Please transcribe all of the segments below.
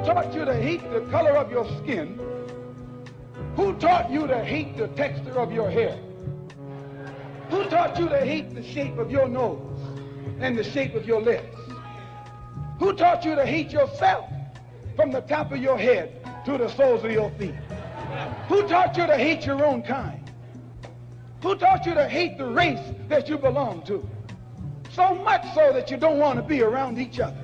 taught you to hate the color of your skin? Who taught you to hate the texture of your hair? Who taught you to hate the shape of your nose and the shape of your lips? Who taught you to hate yourself from the top of your head to the soles of your feet? Who taught you to hate your own kind? Who taught you to hate the race that you belong to? So much so that you don't want to be around each other.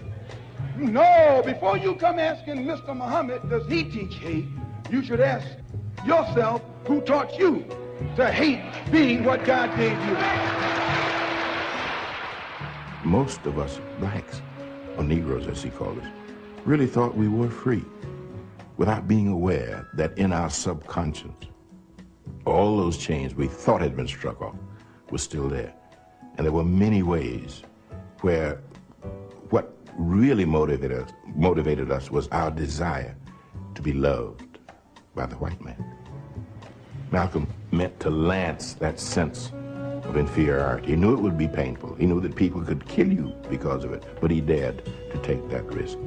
No, before you come asking Mr. Muhammad, does he teach hate? You should ask yourself, who taught you to hate being what God gave you? Most of us blacks, or Negroes as he called us, really thought we were free without being aware that in our subconscious, all those chains we thought had been struck off were still there. And there were many ways where what really motivated us was our desire to be loved by the white man. Malcolm meant to lance that sense of inferiority. He knew it would be painful. He knew that people could kill you because of it, but he dared to take that risk.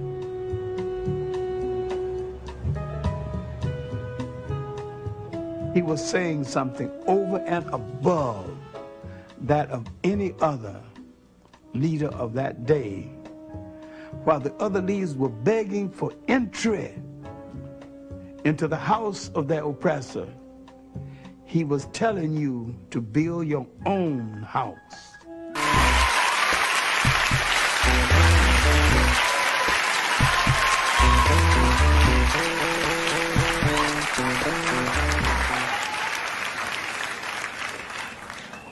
He was saying something over and above that of any other leader of that day, while the other leaders were begging for entry into the house of their oppressor. He was telling you to build your own house.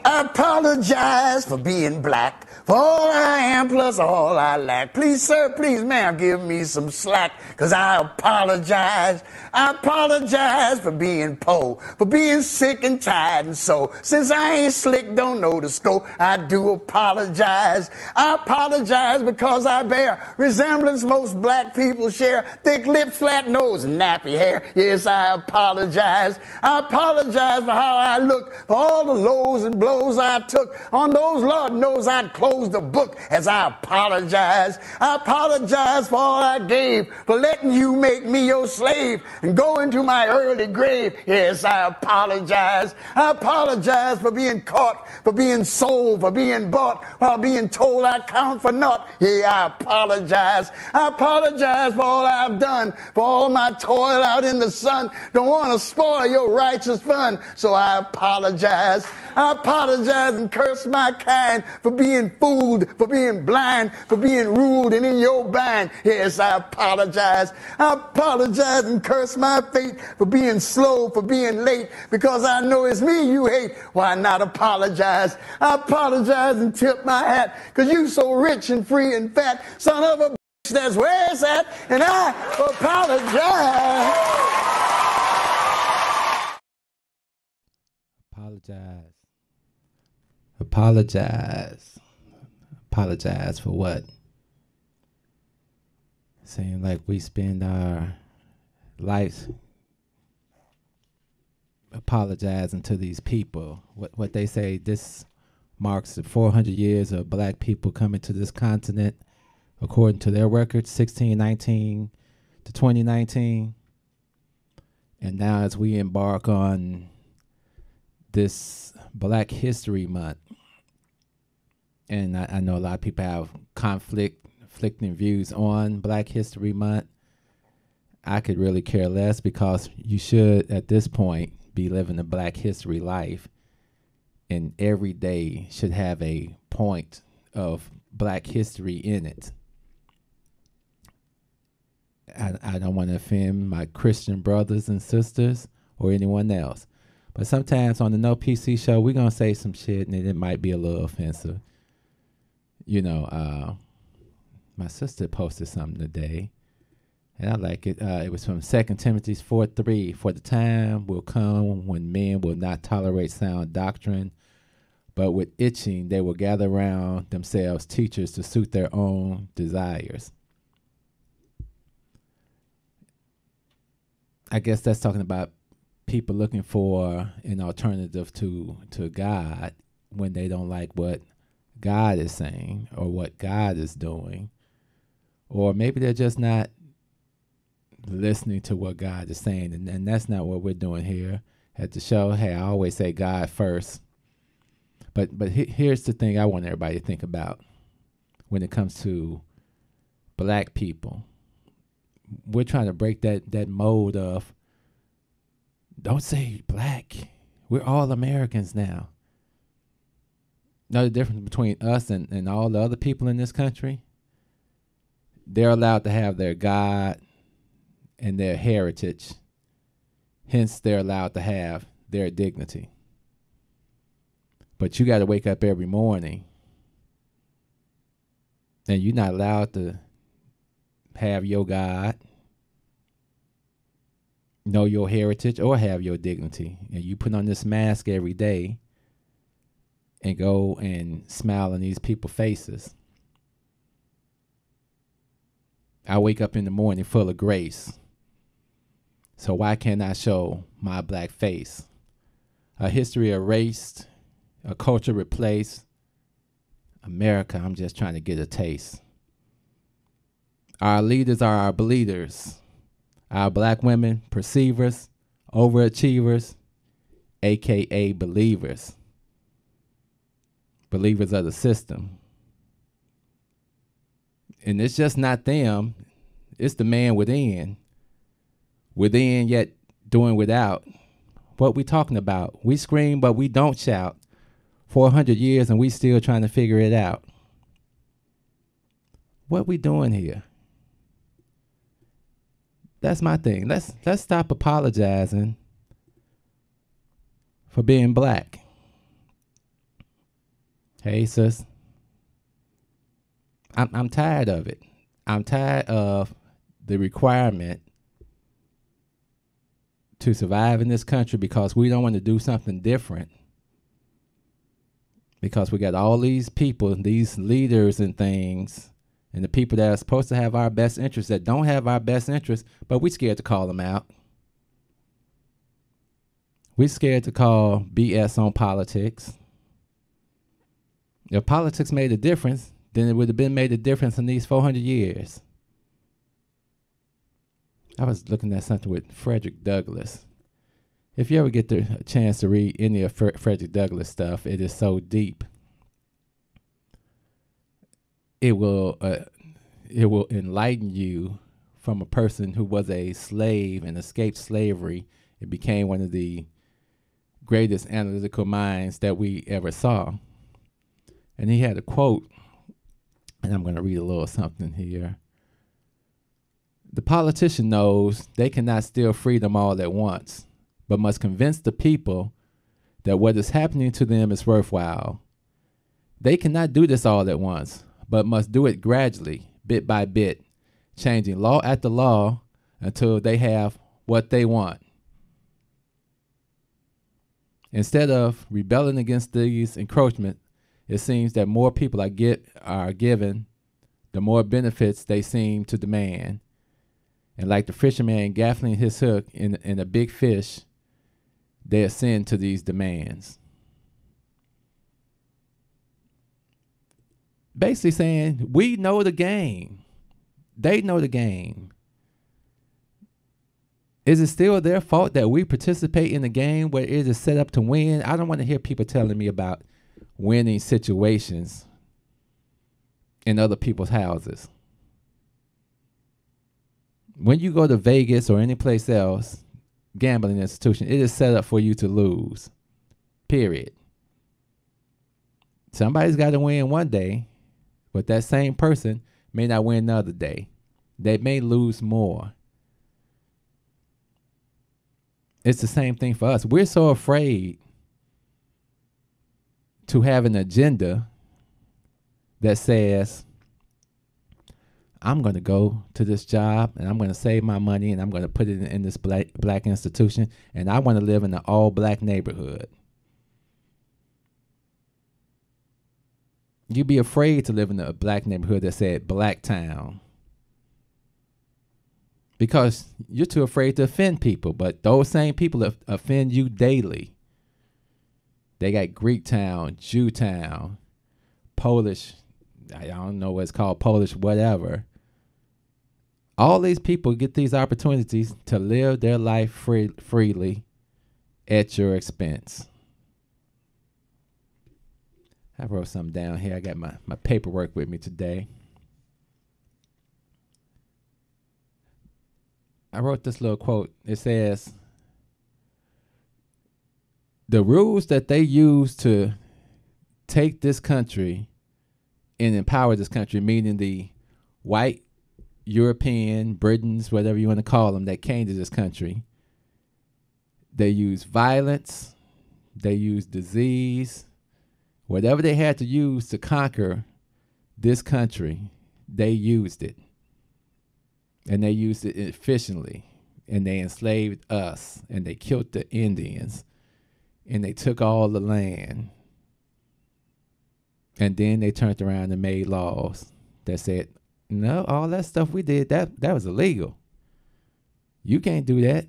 I apologize for being black, for all I am plus all I lack. Please, sir, please, ma'am, give me some slack, cause I apologize. I apologize for being poor, for being sick and tired and so. Since I ain't slick, don't know the scope, I do apologize. I apologize because I bear resemblance most black people share. Thick lips, flat nose, and nappy hair. Yes, I apologize. I apologize for how I look, for all the lows and blows I took. On those, Lord knows I'd close the book as I apologize. I apologize for all I gave, for letting you make me your slave and go into my early grave. Yes, I apologize. I apologize for being caught, for being sold, for being bought, while being told I count for naught. Yeah, I apologize. I apologize for all I've done, for all my toil out in the sun. Don't want to spoil your righteous fun, so I apologize. I apologize and curse my kind for being fooled, for being blind, for being ruled and in your bind. Yes, I apologize. I apologize and curse my fate for being slow, for being late, because I know it's me you hate. Why not apologize? I apologize and tip my hat, cause you so rich and free and fat, son of a bitch, that's where it's at, and I apologize. Apologize. Apologize. Apologize for what? Saying like we spend our lives apologizing to these people. What they say, this marks the 400 years of black people coming to this continent, according to their records, 1619 to 2019. And now as we embark on this Black History Month, and I know a lot of people have conflicting views on Black History Month. I could really care less, because you should, at this point, be living a Black history life, and every day should have a point of Black history in it. I don't want to offend my Christian brothers and sisters or anyone else, but sometimes on the No PC show, we're going to say some shit and it might be a little offensive. You know, my sister posted something today, and I like it. It was from 2 Timothy 4:3. For the time will come when men will not tolerate sound doctrine, but with itching they will gather around themselves teachers to suit their own desires. I guess that's talking about people looking for an alternative to God when they don't like what God is saying or what God is doing. Or maybe they're just not listening to what God is saying. And that's not what we're doing here at the show. Hey, I always say God first. But here's the thing I want everybody to think about when it comes to black people. We're trying to break that mold of, don't say black. We're all Americans now. Know the difference between us and all the other people in this country? They're allowed to have their God and their heritage. Hence, they're allowed to have their dignity. But you got to wake up every morning, and you're not allowed to have your God, know your heritage, or have your dignity. And you put on this mask every day and go and smile in these people's faces. I wake up in the morning full of grace. So why can't I show my black face? A history erased, a culture replaced. America, I'm just trying to get a taste. Our leaders are our bleeders. Our black women, perceivers, overachievers, AKA believers. Believers of the system. And it's just not them. It's the man within. Within yet doing without. What we talking about? We scream, but we don't shout. 400 years and we still trying to figure it out. What we doing here? That's my thing. Let's stop apologizing for being black. Hey, sis. I'm tired of it. I'm tired of the requirement to survive in this country because we don't want to do something different. Because we got all these people, these leaders and things, and the people that are supposed to have our best interests that don't have our best interests, but we're scared to call them out. We're scared to call BS on politics. If politics made a difference, then it would have been made a difference in these 400 years. I was looking at something with Frederick Douglass. If you ever get the chance to read any of Frederick Douglass stuff, it is so deep. It will enlighten you from a person who was a slave and escaped slavery and became one of the greatest analytical minds that we ever saw. And he had a quote, and I'm going to read a little something here. The politician knows they cannot steal freedom all at once, but must convince the people that what is happening to them is worthwhile. They cannot do this all at once, but must do it gradually, bit by bit, changing law after law until they have what they want. Instead of rebelling against these encroachments, it seems that more people are given, the more benefits they seem to demand. And like the fisherman gaffling his hook in a big fish, they ascend to these demands. Basically saying, we know the game. They know the game. Is it still their fault that we participate in a game where it is set up to win? I don't want to hear people telling me about winning situations in other people's houses. When you go to Vegas or any place else, gambling institution, it is set up for you to lose. Period. Somebody's got to win one day, but that same person may not win another day. They may lose more. It's the same thing for us. We're so afraid to have an agenda that says, I'm going to go to this job and I'm going to save my money and I'm going to put it in this black institution, and I want to live in an all-black neighborhood. You'd be afraid to live in a black neighborhood that said Black Town because you're too afraid to offend people, but those same people offend you daily. They got Greek Town, Jew Town, Polish, I don't know what it's called, Polish whatever. All these people get these opportunities to live their life freely at your expense. I wrote something down here. I got my paperwork with me today. I wrote this little quote. It says, the rules that they use to take this country and empower this country, meaning the white European, Britons, whatever you want to call them, that came to this country, they use violence, they use disease, whatever they had to use to conquer this country, they used it. And they used it efficiently. And they enslaved us. And they killed the Indians. And they took all the land. And then they turned around and made laws that said, no, all that stuff we did, that was illegal. You can't do that.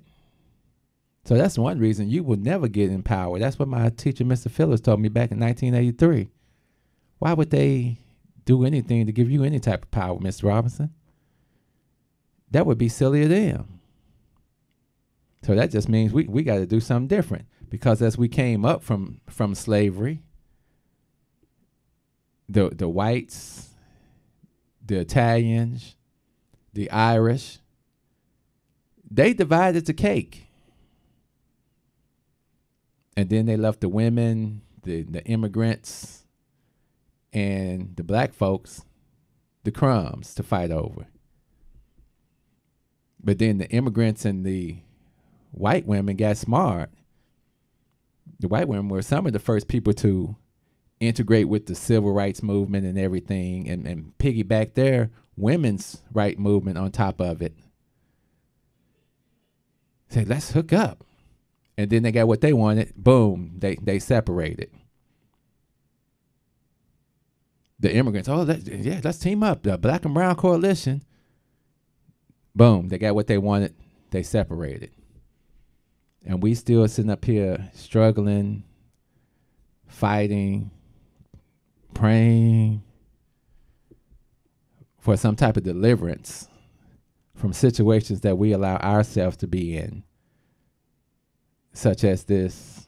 So that's one reason you will never get in power. That's what my teacher, Mr. Phillips, told me back in 1983. Why would they do anything to give you any type of power, Mr. Robinson? That would be silly of them. So that just means we got to do something different. Because as we came up from slavery, the whites, the Italians, the Irish, they divided the cake. And then they left the women, the immigrants, and the black folks, the crumbs to fight over. But then the immigrants and the white women got smart. The white women were some of the first people to integrate with the civil rights movement and everything, and piggyback their women's right movement on top of it. Say, let's hook up. And then they got what they wanted. Boom, they separated. The immigrants, let's team up. The Black and Brown Coalition. Boom, they got what they wanted. They separated. And we still sitting up here struggling, fighting, praying for some type of deliverance from situations that we allow ourselves to be in. Such as this,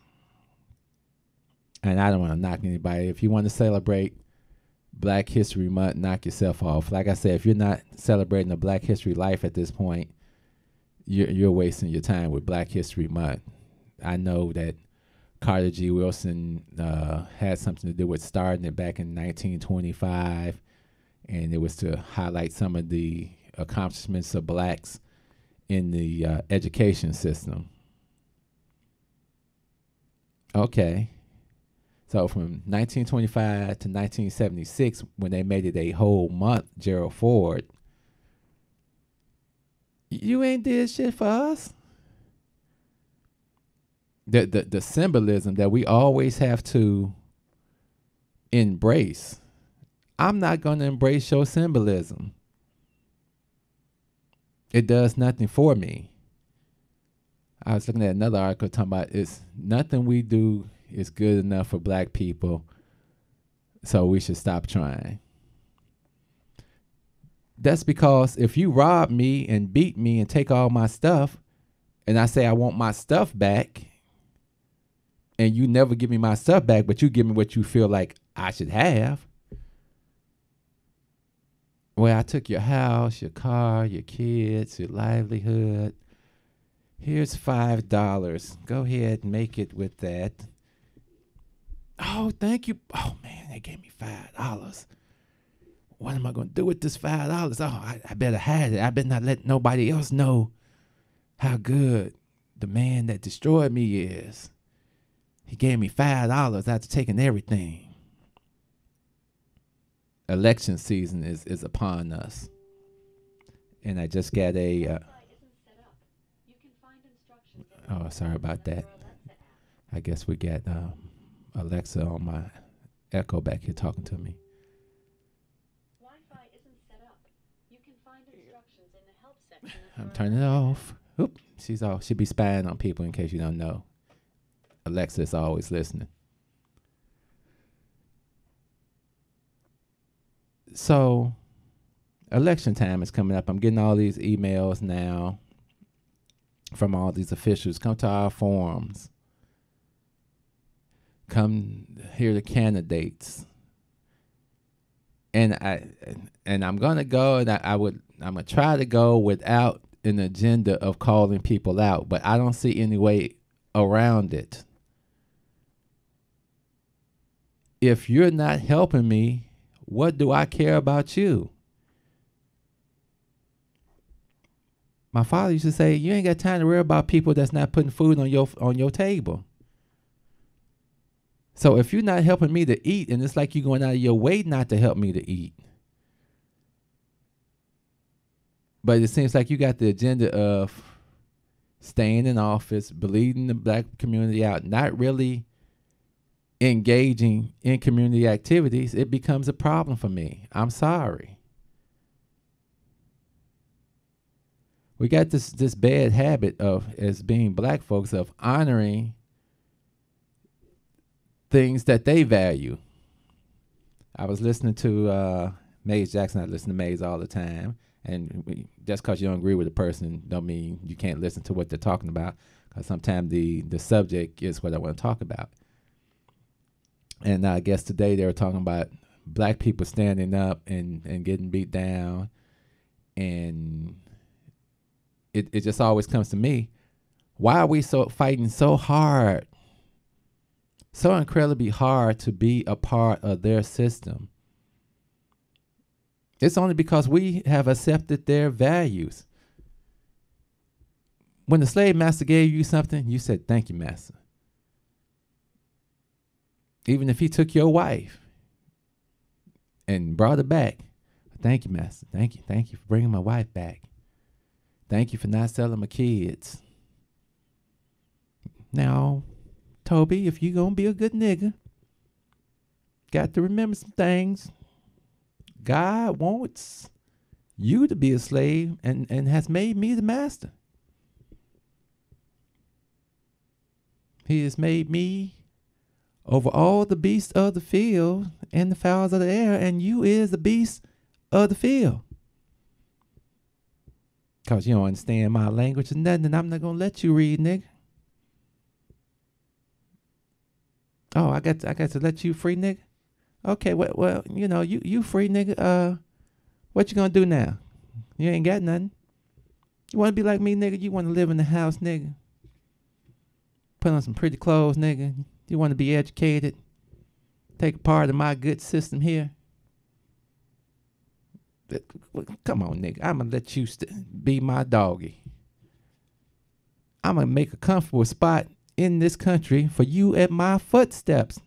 and I don't want to knock anybody. If you want to celebrate Black History Month, knock yourself off. Like I said, if you're not celebrating a Black History life at this point, you're wasting your time with Black History Month. I know that Carter G. Woodson had something to do with starting it back in 1925, and it was to highlight some of the accomplishments of blacks in the education system. Okay. So from 1925 to 1976, when they made it a whole month, Gerald Ford, you ain't did shit for us. The symbolism that we always have to embrace. I'm not going to embrace your symbolism. It does nothing for me. I was looking at another article talking about it's nothing we do is good enough for black people, so we should stop trying. That's because if you rob me and beat me and take all my stuff, and I say I want my stuff back, and you never give me my stuff back, but you give me what you feel like I should have. Well, I took your house, your car, your kids, your livelihood. Here's $5. Go ahead and make it with that. Oh, thank you. Oh, man, they gave me $5. What am I going to do with this $5? Oh, I better hide it. I better not let nobody else know how good the man that destroyed me is. He gave me $5 after taking everything. Election season is upon us. And I just got a... oh, sorry about that. I guess we got Alexa on my Echo back here talking to me. Wi-Fi isn't set up. You can find instructions in the help section. I'm turning it off. Oop, she's all. She'll be spying on people in case you don't know. Alexa's always listening. So, election time is coming up. I'm getting all these emails now from all these officials. Come to our forums. Come hear the candidates. And I'm gonna go, and I'm gonna try to go without an agenda of calling people out, but I don't see any way around it. If you're not helping me, what do I care about you? My father used to say, you ain't got time to worry about people that's not putting food on your table. So if you're not helping me to eat, and it's like you're going out of your way not to help me to eat, but it seems like you got the agenda of staying in office, bleeding the black community out, not really engaging in community activities, it becomes a problem for me. I'm sorry. We got this bad habit of, as being black folks, of honoring things that they value. I was listening to Maze Jackson. I listen to Maze all the time. And just because you don't agree with a person don't mean you can't listen to what they're talking about, because sometimes the subject is what I want to talk about. And I guess today they were talking about black people standing up and getting beat down. And it just always comes to me, why are we fighting so hard, so incredibly hard to be a part of their system? It's only because we have accepted their values. When the slave master gave you something, you said, thank you, master. Even if he took your wife and brought her back, thank you, master. Thank you. Thank you for bringing my wife back. Thank you for not selling my kids. Now, Toby, if you going to be a good nigga, got to remember some things. God wants you to be a slave and has made me the master. He has made me over all the beasts of the field and the fowls of the air, and you is the beast of the field. Because you don't understand my language and nothing, and I'm not going to let you read, nigga. Oh, I got to let you free, nigga? Okay, well, you know, you free, nigga. What you gonna do now? You ain't got nothing. You wanna be like me, nigga? You wanna live in the house, nigga? Put on some pretty clothes, nigga? You wanna be educated? Take a part of my good system here? Come on, nigga. I'm gonna let you be my doggy. I'm gonna make a comfortable spot in this country for you at my footsteps.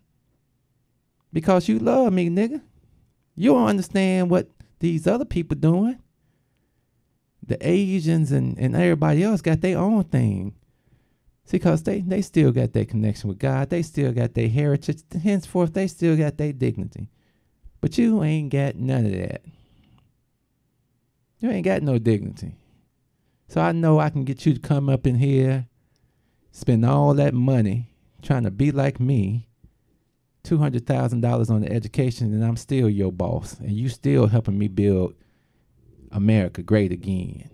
Because you love me, nigga. You don't understand what these other people doing. The Asians and everybody else got their own thing. See, because they still got their connection with God. They still got their heritage. Henceforth, they still got their dignity. But you ain't got none of that. You ain't got no dignity. So I know I can get you to come up in here, spend all that money trying to be like me, $200,000 on the education, and I'm still your boss, and you still helping me build America great again.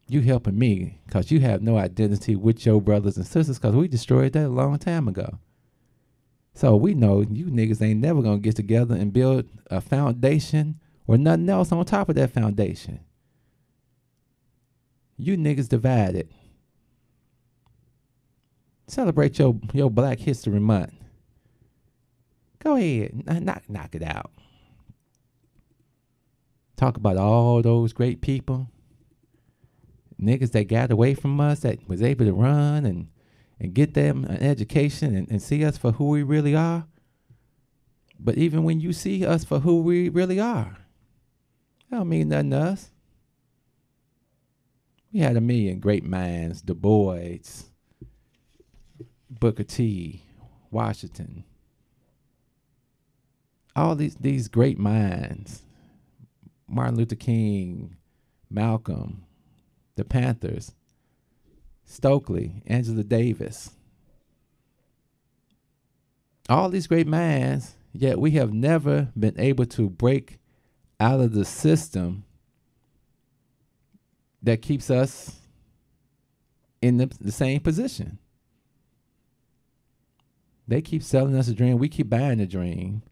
You helping me because you have no identity with your brothers and sisters, because we destroyed that a long time ago. So we know you niggas ain't never going to get together and build a foundation or nothing else on top of that foundation. You niggas divided. Celebrate your Black History Month. Go ahead, knock it out. Talk about all those great people, niggas that got away from us, that was able to run and get them an education and see us for who we really are. But even when you see us for who we really are, that don't mean nothing to us. We had a million great minds, Du Bois, Booker T, Washington, all these great minds, Martin Luther King, Malcolm, the Panthers, Stokely, Angela Davis, all these great minds, yet we have never been able to break out of the system that keeps us in the same position. They keep selling us a dream. We keep buying the dream.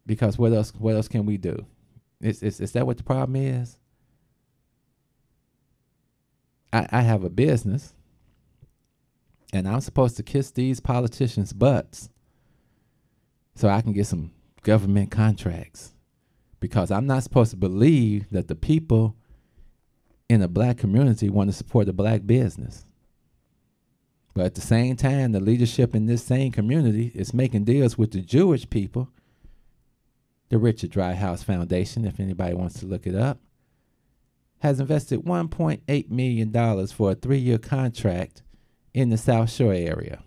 Because what else can we do? Is that what the problem is? I have a business, and I'm supposed to kiss these politicians' butts so I can get some government contracts. Because I'm not supposed to believe that the people in the black community want to support a black business. But at the same time, the leadership in this same community is making deals with the Jewish people. The Richard Dreyhouse Foundation, if anybody wants to look it up, has invested $1.8 million for a 3-year contract in the South Shore area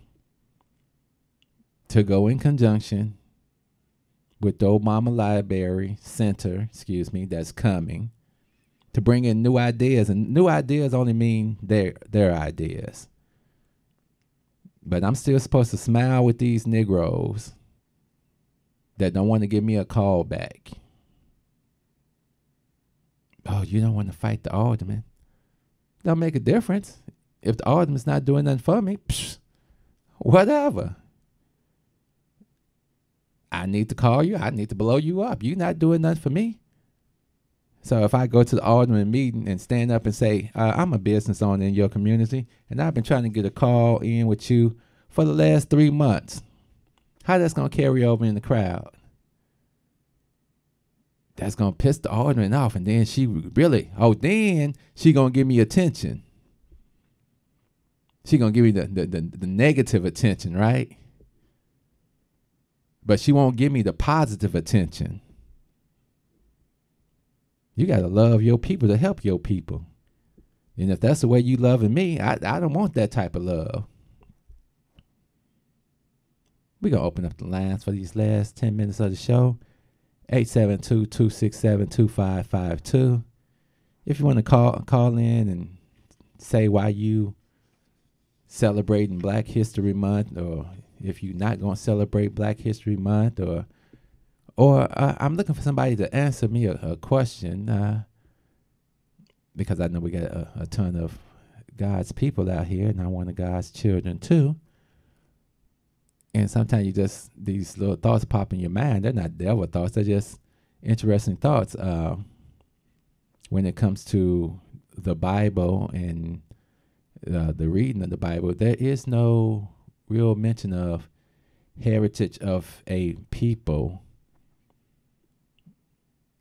to go in conjunction with the Obama Library Center, that's coming, to bring in new ideas. And new ideas only mean their ideas. But I'm still supposed to smile with these Negroes that don't want to give me a call back. Oh, you don't want to fight the alderman? Don't make a difference. If the alderman's not doing nothing for me, whatever. I need to call you. I need to blow you up. You're not doing nothing for me. So if I go to the alderman meeting and stand up and say, I'm a business owner in your community, and I've been trying to get a call in with you for the last 3 months, how that's going to carry over in the crowd? That's going to piss the alderman off, and then then she going to give me attention. She going to give me the negative attention, right? But she won't give me the positive attention. You got to love your people to help your people. And if that's the way you loving me, I don't want that type of love. We're going to open up the lines for these last 10 minutes of the show. 872-267-2552. If you want to call in and say why you celebrating Black History Month, or if you're not going to celebrate Black History Month, or I'm looking for somebody to answer me a question, because I know we got a ton of God's people out here, and I'm one of God's children too. And sometimes these little thoughts pop in your mind. They're not devil thoughts. They're just interesting thoughts. When it comes to the Bible and the reading of the Bible, there is no real mention of heritage of a people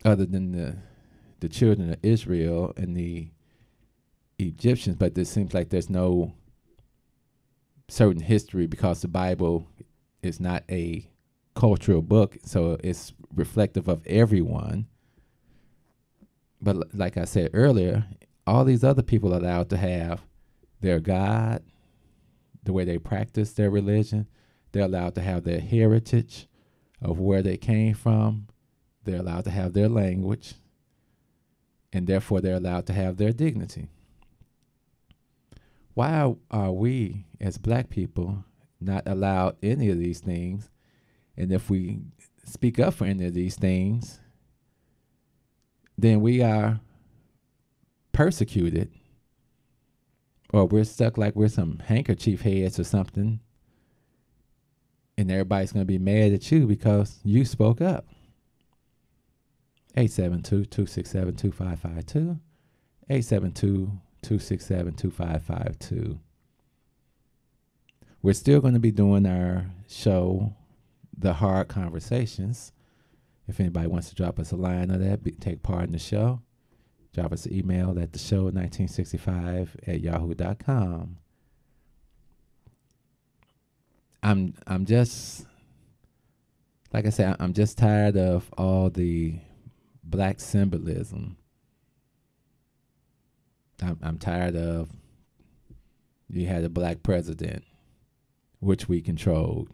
other than the children of Israel and the Egyptians. But it seems like there's no certain history, because the Bible is not a cultural book, so it's reflective of everyone. But like I said earlier, all these other people are allowed to have their God, the way they practice their religion. They're allowed to have their heritage of where they came from. They're allowed to have their language, and therefore they're allowed to have their dignity. Why are we, as Black people, not allowed any of these things? And if we speak up for any of these things, then we are persecuted, or we're stuck like we're some handkerchief heads or something, and everybody's going to be mad at you because you spoke up. 872-267-2552. 872-267-2552. We're still going to be doing our show, The Hard Conversations. If anybody wants to drop us a line of that, take part in the show, drop us an email at theshow1965@yahoo.com. I'm just, like I said, I'm just tired of all the Black symbolism. I'm tired of, you had a Black president, which we controlled.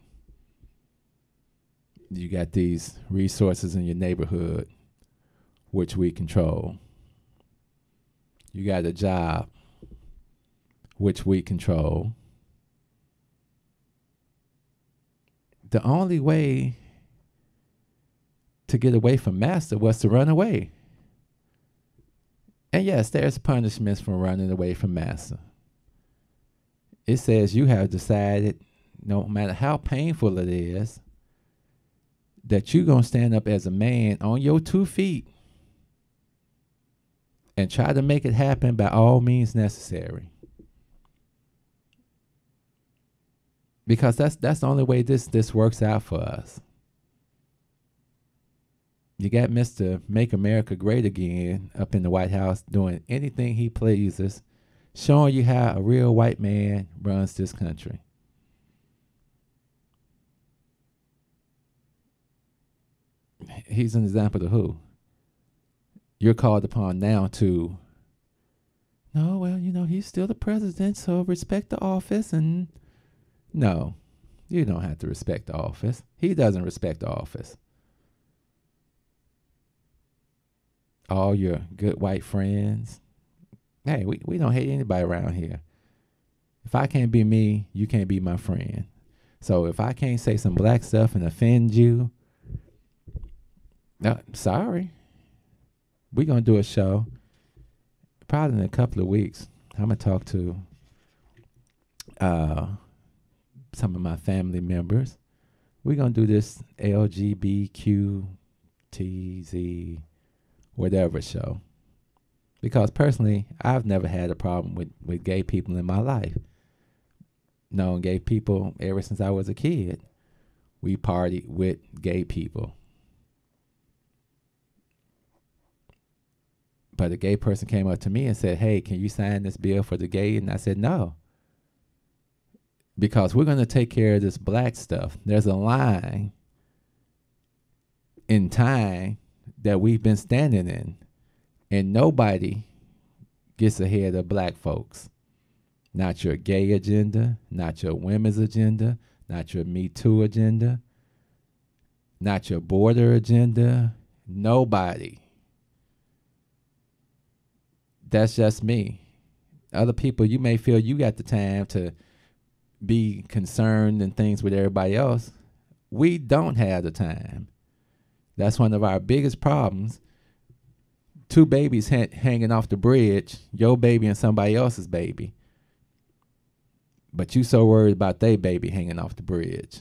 You got these resources in your neighborhood, which we control. You got a job, which we control. The only way to get away from master was to run away. And yes, there's punishments for running away from master. It says you have decided, no matter how painful it is, that you're going to stand up as a man on your 2 feet and try to make it happen by all means necessary. Because that's the only way this works out for us. You got Mr. Make America Great Again up in the White House doing anything he pleases, showing you how a real white man runs this country. He's an example of who? You're called upon now to, no, well, he's still the president, so respect the office. And no, you don't have to respect the office. He doesn't respect the office. All your good white friends, hey, we don't hate anybody around here. If I can't be me, you can't be my friend. So if I can't say some black stuff and offend you, sorry. We're going to do a show probably in a couple of weeks. I'm going to talk to some of my family members. We're going to do this LGBTQTZ whatever show. Because personally, I've never had a problem with gay people in my life. Known gay people ever since I was a kid. We partied with gay people. But a gay person came up to me and said, hey, can you sign this bill for the gay? And I said, no. Because we're going to take care of this black stuff. There's a line in time that we've been standing in. And nobody gets ahead of black folks. Not your gay agenda, not your women's agenda, not your Me Too agenda, not your border agenda. Nobody. That's just me. Other people, you may feel you got the time to be concerned and things with everybody else. We don't have the time. That's one of our biggest problems. 2 babies hanging off the bridge, your baby and somebody else's baby. But you so worried about their baby hanging off the bridge.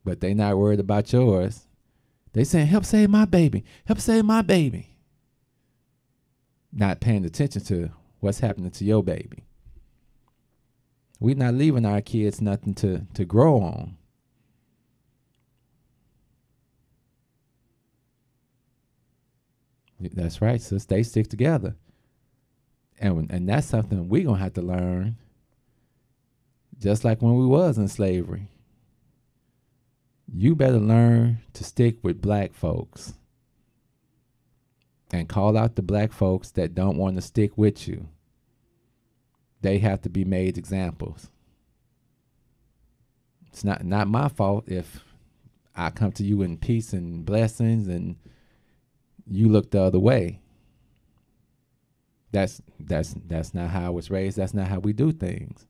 But they not worried about yours. They saying, help save my baby. Help save my baby. Not paying attention to what's happening to your baby. We're not leaving our kids nothing to grow on. That's right, sis. They stick together. And that's something we're going to have to learn. Just like when we was in slavery. You better learn to stick with black folks. And call out the black folks that don't want to stick with you. They have to be made examples. It's not my fault if I come to you in peace and blessings and you look the other way. That's not how I was raised. That's not how we do things.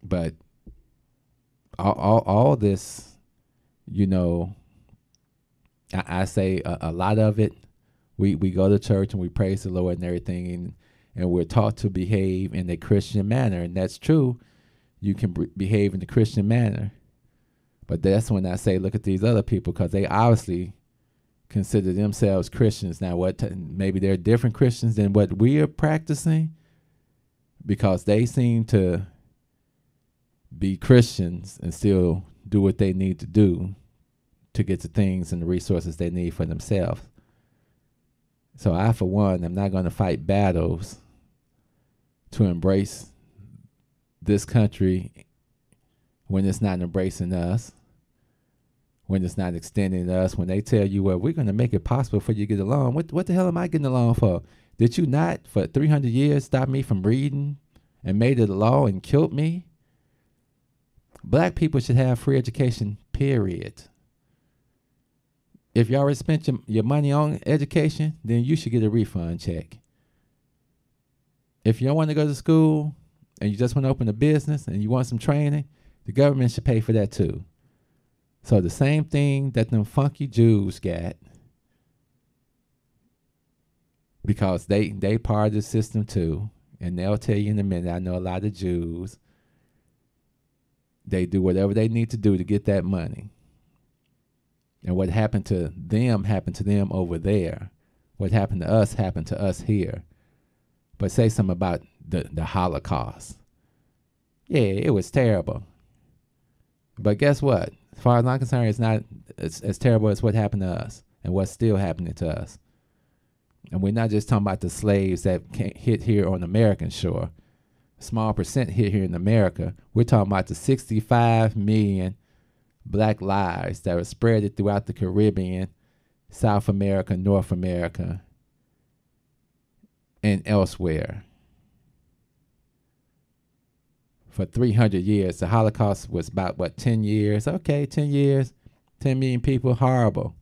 But all this, I say a lot of it, we go to church and we praise the Lord and everything, and we're taught to behave in a Christian manner, and that's true. You can behave in a Christian manner, but that's when I say, look at these other people, because they obviously consider themselves Christians. Now, maybe they're different Christians than what we are practicing, because they seem to be Christians and still do what they need to do to get the things and the resources they need for themselves. So I, for one, am not going to fight battles to embrace this country when it's not embracing us, when it's not extending to us, when they tell you, well, we're going to make it possible for you to get along. What the hell am I getting along for? Did you not, for 300 years, stop me from reading and made it a law and killed me? Black people should have free education, period. If you already spent your money on education, then you should get a refund check. If you don't want to go to school and you just want to open a business and you want some training, the government should pay for that too. So the same thing that them funky Jews got, because they part of the system too, and they'll tell you in a minute. I know a lot of Jews. They do whatever they need to do to get that money. And what happened to them over there. What happened to us happened to us here. But say something about the Holocaust. Yeah, it was terrible. But guess what? As far as I'm concerned, it's not as terrible as what happened to us and what's still happening to us. And we're not just talking about the slaves that hit here on American shore. A small percent hit here in America. We're talking about the 65 million black lives that were spread throughout the Caribbean, South America, North America, and elsewhere. For 300 years. The Holocaust was about, 10 years? Okay, 10 years, 10 million people, horrible.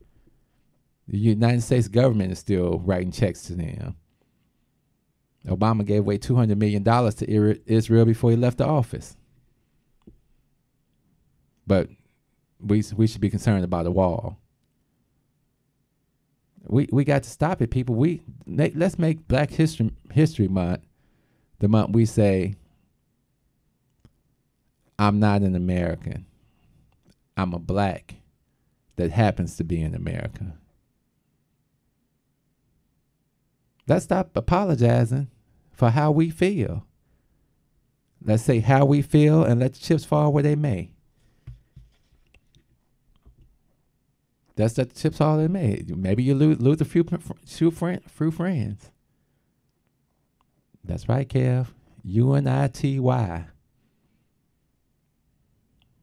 The United States government is still writing checks to them. Obama gave away $200 million to Israel before he left the office. But we should be concerned about a wall. We got to stop it, people. Let's make Black History Month the month we say, I'm not an American. I'm a black that happens to be in America. Let's stop apologizing for how we feel. Let's say how we feel and let the chips fall where they may. Let's let the chips fall where they may. Maybe you lose a few friends. That's right, Kev. UNITY.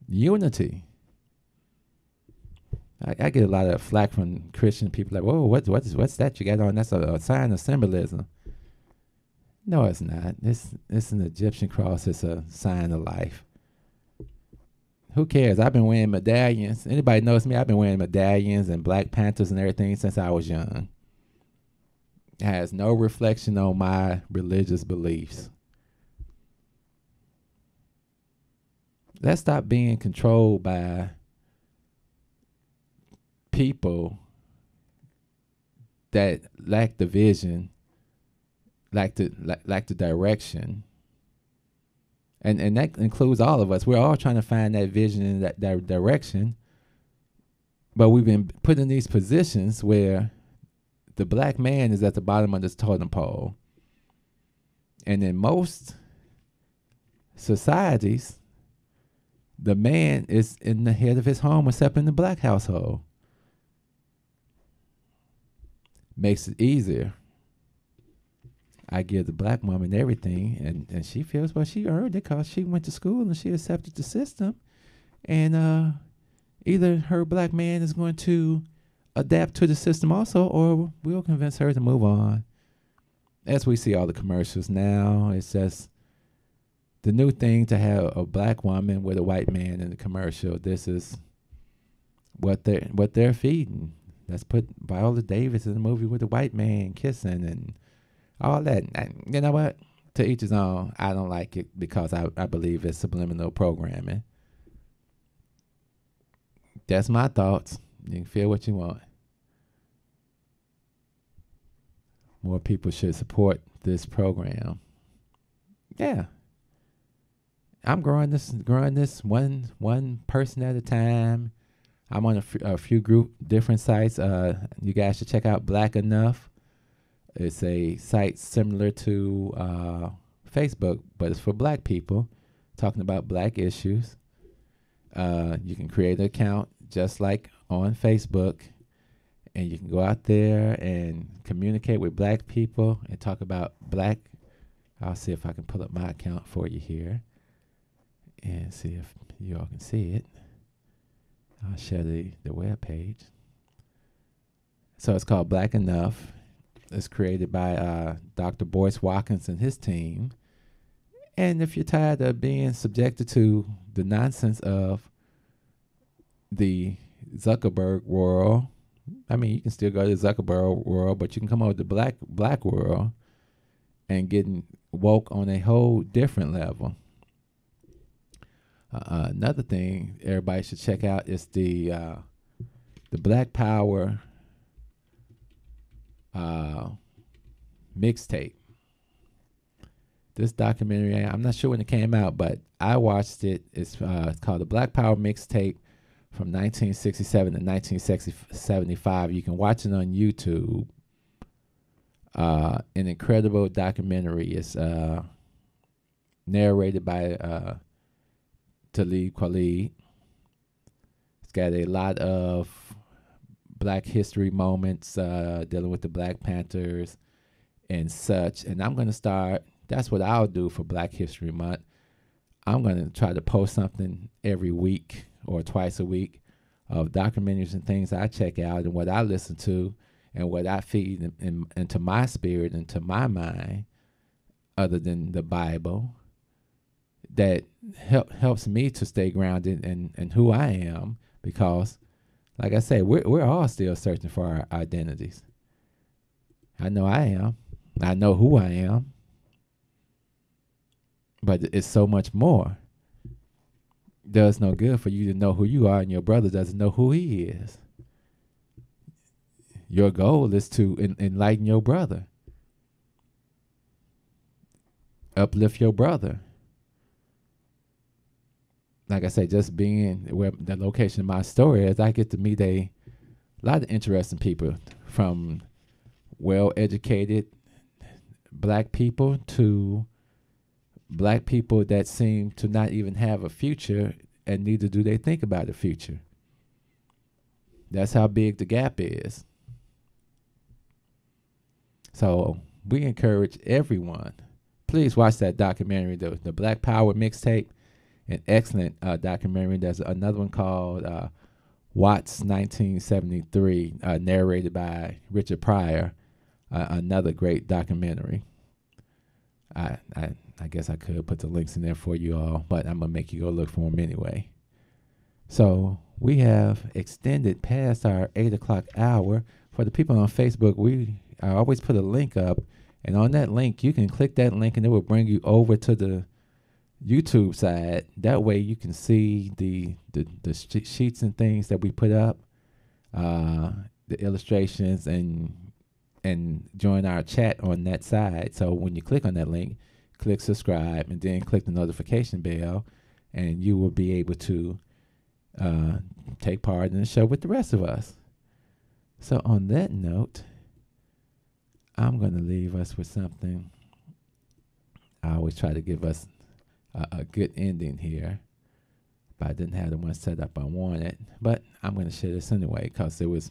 Unity. I get a lot of flack from Christian people like, whoa, what's that you got on? That's a sign of symbolism. No, it's not. It's an Egyptian cross. It's a sign of life. Who cares? I've been wearing medallions. Anybody knows me? I've been wearing medallions and Black Panthers and everything since I was young. It has no reflection on my religious beliefs. Let's stop being controlled by people that lack the vision, lack the direction. And that includes all of us. We're all trying to find that vision and that direction. But we've been put in these positions where the black man is at the bottom of this totem pole. And in most societies, the man is in the head of his home except in the black household. Makes it easier. I give the black woman everything, and she feels well she earned it because she went to school and she accepted the system. And either her black man is going to adapt to the system also, or we'll convince her to move on. As we see all the commercials now, it's just the new thing to have a black woman with a white man in the commercial. This is what they're feeding. Let's put Viola Davis in the movie with a white man kissing and all that. And you know what? To each his own. I don't like it because I believe it's subliminal programming. That's my thoughts. You can feel what you want. More people should support this program. Yeah. I'm growing this one person at a time. I'm on a few different sites. You guys should check out Black Enough. It's a site similar to Facebook, but it's for black people talking about black issues. You can create an account just like on Facebook, and you can go out there and communicate with black people and talk about black. I'll see if I can pull up my account for you here and see if you all can see it. I'll share the web page. So it's called Black Enough. It's created by Dr. Boyce Watkins and his team. And if you're tired of being subjected to the nonsense of the Zuckerberg world, I mean, you can still go to the Zuckerberg world, but you can come over to the black world and getting woke on a whole different level. Another thing everybody should check out is the Black Power mixtape. This documentary, I'm not sure when it came out, but I watched it. It's called the Black Power mixtape from 1967 to 1975. You can watch it on YouTube. An incredible documentary. It's narrated by Talib Kweli. It's got a lot of Black history moments dealing with the Black Panthers and such. And I'm going to start, that's what I'll do for Black History Month. I'm going to try to post something every week or twice a week of documentaries and things I check out and what I listen to and what I feed into my spirit, into my mind, other than the Bible, that helps me to stay grounded in who I am, because, like I said, we're all still searching for our identities. I know I am. I know who I am. But it's so much more. Does no good for you to know who you are and your brother doesn't know who he is. Your goal is to enlighten your brother. Uplift your brother. Like I say, just being where the location of my story is, I get to meet a lot of interesting people, from well-educated Black people to Black people that seem to not even have a future, and neither do they think about the future. That's how big the gap is. So we encourage everyone, please watch that documentary, the Black Power mixtape, an excellent documentary. There's another one called Watts 1973, narrated by Richard Pryor, another great documentary. I guess I could put the links in there for you all, but I'm going to make you go look for them anyway. So we have extended past our 8 o'clock hour. For the people on Facebook, I always put a link up, and on that link, you can click that link, and it will bring you over to the YouTube side. That way you can see the sheets and things that we put up, the illustrations, and join our chat on that side. So when you click on that link, click subscribe, and then click the notification bell, and you will be able to take part in the show with the rest of us. So on that note, I'm going to leave us with something. I always try to give us a good ending here, but I didn't have the one set up I wanted. But I'm going to share this anyway, because it was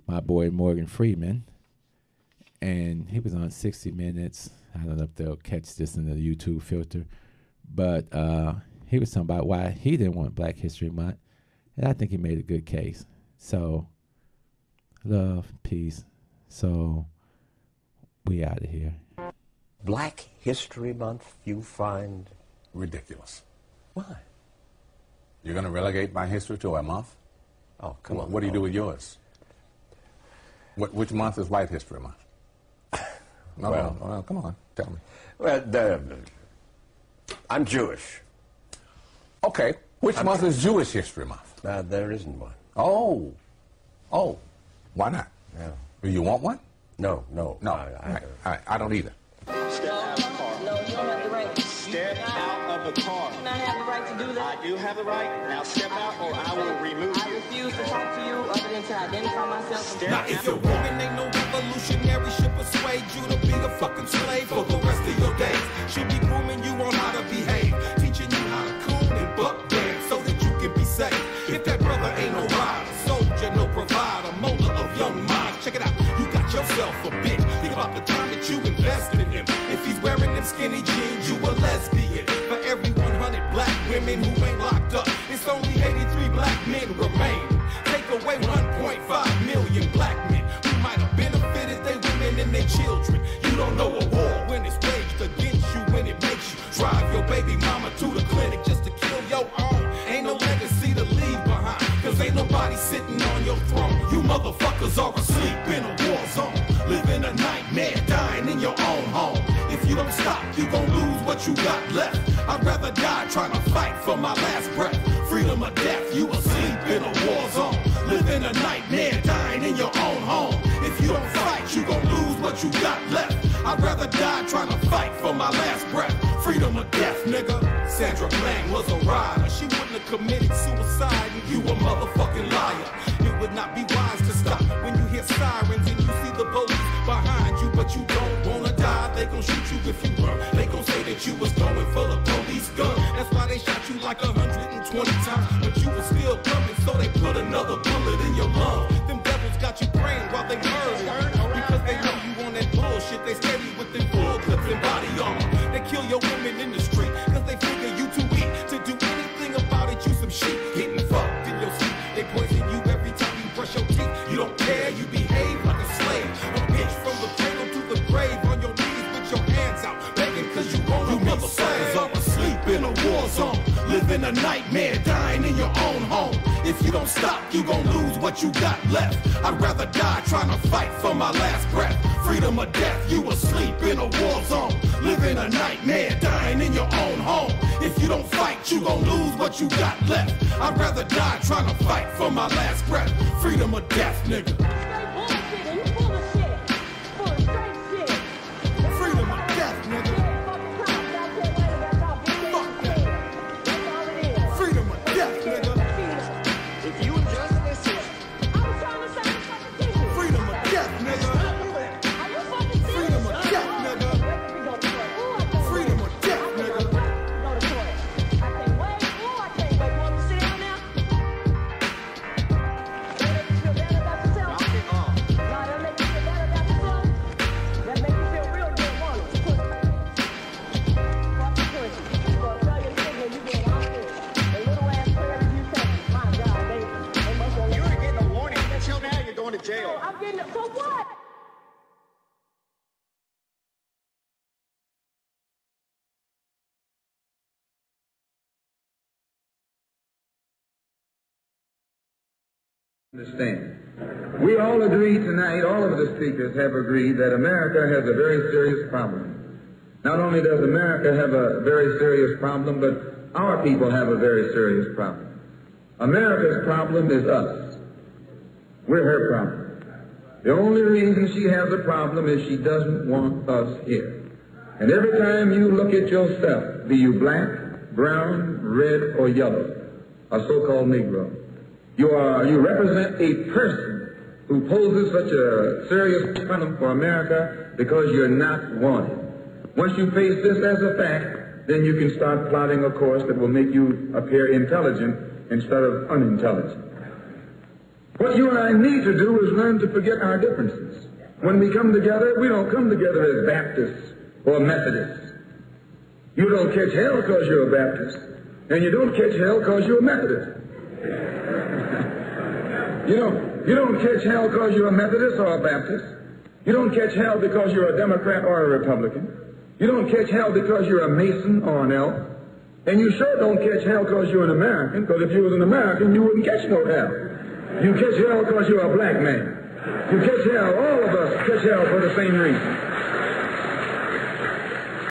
my boy Morgan Freeman, and he was on 60 Minutes. I don't know if they'll catch this in the YouTube filter, but he was talking about why he didn't want Black History Month, and I think he made a good case. So, love, peace. So, we out of here. Black History Month, you find ridiculous. Why? You're going to relegate my history to a month? Oh, come on. What do you do with yours? Which month is White History Month? No, well, come on, tell me. Well, I'm Jewish. Okay, which month is Jewish History Month? There isn't one. Oh, why not? Yeah. Do you want one? No. I don't either. Step out of the car. No, you don't have the right. Step out of the car. You do not have the right to do that. I do have the right. Now step out or I will remove I you. refuse to talk to you other than to identify myself. Now, if your woman ain't no revolutionary, she'll persuade you to be a fucking slave for the rest of your days. She'll be grooming you on how to behave, teaching you how to coon and buck dance so that you can be safe. If that brother ain't no rider, soldier, no provider, molder of young minds, check it out. You got yourself a bitch. Think about the time that you invested in him. If he's wearing them skinny jeans, you a lesbian. For every 100 black women who ain't locked up, it's only 83 black men remain. Take away 1.5 million black men who might have benefited their women and their children. You don't know a war when it's waged against you, when it makes you drive your baby mama to the clinic just to kill your own. Ain't no legacy to leave behind, cause ain't nobody sitting on your throne. You motherfuckers are asleep in a war zone, living a nightmare, dying in your own home. If you don't stop, you gon' lose what you got left. I'd rather die trying to fight for my last breath. Freedom or death, you asleep in a war zone. Living a nightmare, dying in your own home. If you don't fight, you gon' lose what you got left. I'd rather die trying to fight for my last breath. Freedom or death, nigga. Sandra Bland was a rider. She wouldn't have committed suicide, and you a motherfucking liar. It would not be wise to stop when you hear sirens and you see the police behind you, but you don't wanna die. They gon' shoot you if you run. They gon' say that you was going for the police gun. That's why they shot you like 120 times, but you was still coming, so they put another bullet in your lung. Them devils got you praying while they murder, because they know you on that bullshit. They steady with them full clips and body armor. They kill your women in the street, cause they figure you too weak to do anything about it. You some shit, getting fucked in your sleep. They poison you every time you brush your teeth. You don't care, you behave like a slave. A bitch from the cradle to the grave, on your knees with your hands out, begging cause you won't. You motherfuckers are asleep in a war zone, living a nightmare, dying in your own home. If you don't stop, you gon' lose what you got left. I'd rather die trying to fight for my last breath. Freedom or death, you asleep in a war zone, living a nightmare, dying in your own home. If you don't fight, you gon' lose what you got left. I'd rather die trying to fight for my last breath. Freedom or death, nigga. Freedom or death, nigga. Fuck that. Freedom or death, nigga. If you just listen. Freedom or death, nigga. Freedom or death, nigga. Freedom or death, nigga. You were getting a warning. Until now, you're going to jail. I'm getting it for what? Understand. We all agree tonight, all of the speakers have agreed that America has a very serious problem. Not only does America have a very serious problem, but our people have a very serious problem. America's problem is us. We're her problem. The only reason she has a problem is she doesn't want us here. And every time you look at yourself, be you black, brown, red, or yellow, a so-called Negro, you represent a person who poses such a serious problem for America because you're not wanted. Once you face this as a fact, then you can start plotting a course that will make you appear intelligent instead of unintelligent. What you and I need to do is learn to forget our differences. When we come together, we don't come together as Baptists or Methodists. You don't catch hell because you're a Baptist, and you don't catch hell because you're a Methodist. You don't catch hell because you're a Methodist or a Baptist. You don't catch hell because you're a Democrat or a Republican. You don't catch hell because you're a Mason or an elf. And you sure don't catch hell because you're an American, because if you was an American, you wouldn't catch no hell. You catch hell because you're a black man. You catch hell, all of us catch hell for the same reason.